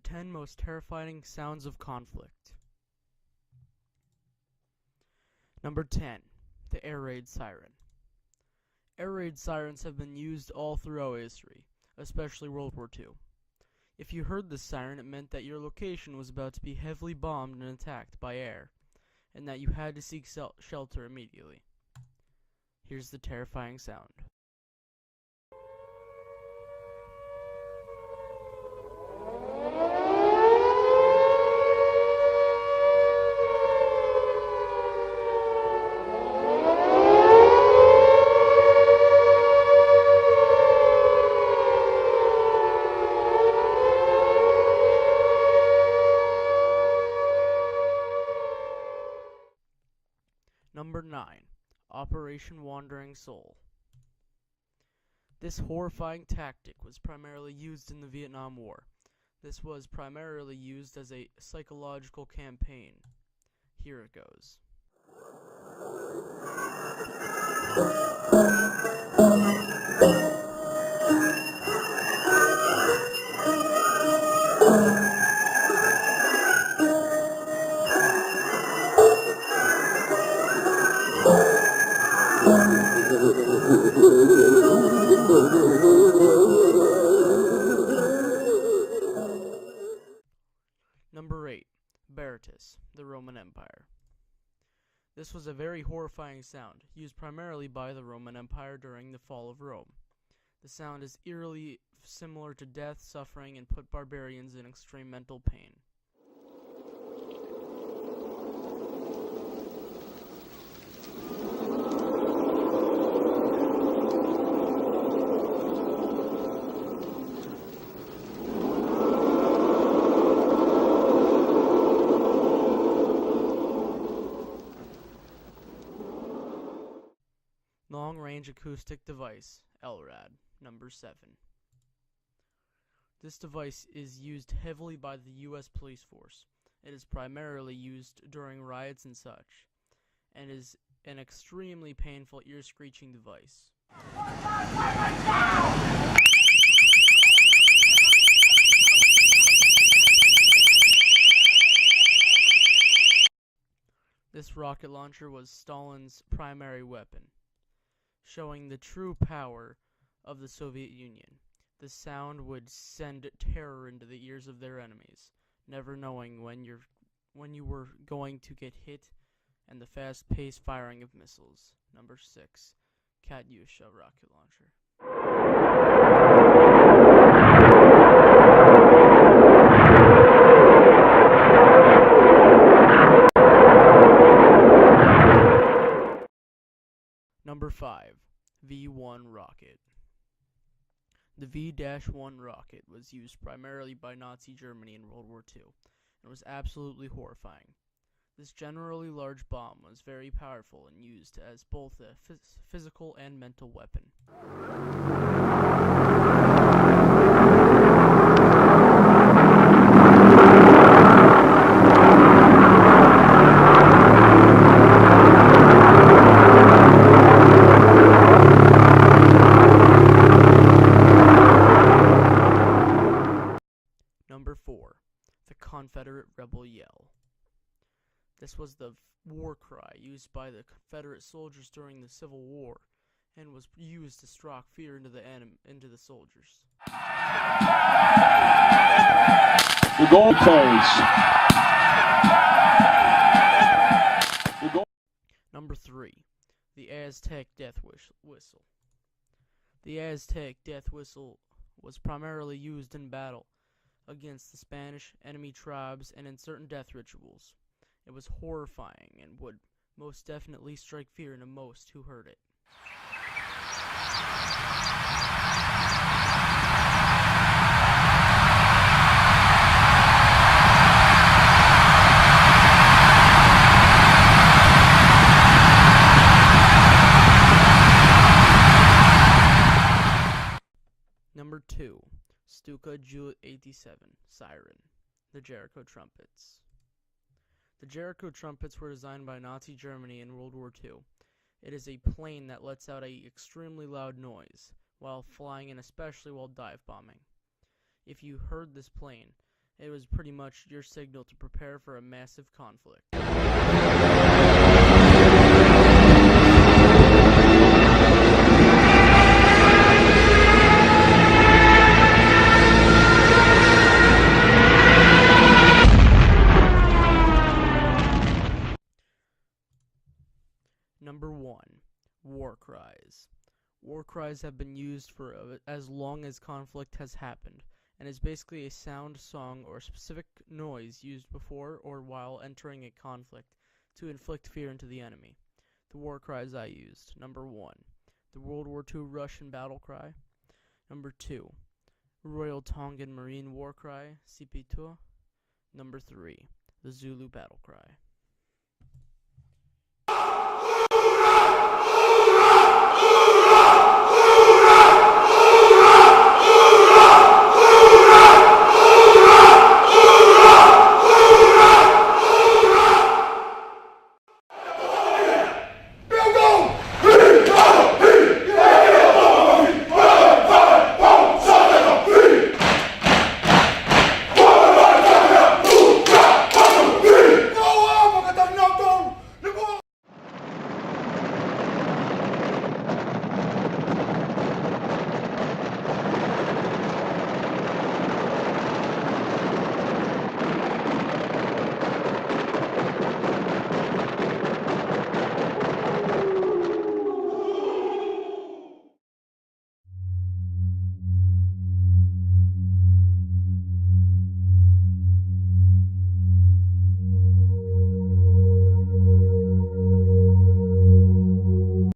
10 most terrifying sounds of conflict. Number 10. The Airraid siren. Airraid sirens have been used all throughout history, especially World War II. If you heard this siren, it meant that your location was about to be heavily bombed and attacked by air, and that you had to seek shelter immediately. Here's the terrifying sound. Number 9. Operation Wandering Soul. This horrifying tactic was primarily used in the Vietnam War. This was primarily used as a psychological campaign. Here it goes. Number 8. Barrett, the Roman Empire. This was a very horrifying sound, used primarily by the Roman Empire during the fall of Rome. The sound is eerily similar to death, suffering, and put barbarians in extreme mental pain. Long-range acoustic device, LRAD, number 7. This device is used heavily by the U.S. police force. It is primarily used during riots and such, and is an extremely painful ear-screeching device. This rocket launcher was Stalin's primary weapon, showing the true power of the Soviet Union. The sound would send terror into the ears of their enemies, never knowing when you were going to get hit, and the fast-paced firing of missiles. Number 6. Katyusha rocket launcher. Number 5. V-1 rocket. The V-1 rocket was used primarily by Nazi Germany in World War II, and was absolutely horrifying. This generally large bomb was very powerful and used as both a physical and mental weapon. Number 4. The Confederate Rebel Yell. This was the war cry used by the Confederate soldiers during the Civil War, and was used to strike fear into the soldiers. The goal phase. Number 3. The Aztec death whistle. The Aztec death whistle was primarily used in battle against the Spanish enemy tribes and in certain death rituals. It was horrifying and would most definitely strike fear into most who heard it. Number 2. Stuka Ju-87 siren. The Jericho Trumpets. The Jericho Trumpets were designed by Nazi Germany in World War II. It is a plane that lets out an extremely loud noise while flying and especially while dive bombing. If you heard this plane, It was pretty much your signal to prepare for a massive conflict. Number 1. War cries. War cries have been used for as long as conflict has happened, and is basically a sound, song, or specific noise used before or while entering a conflict to inflict fear into the enemy. The war cries I used. Number 1. The World War II Russian battle cry. Number 2. Royal Tongan Marine war cry, CP2. Number 3. The Zulu battle cry.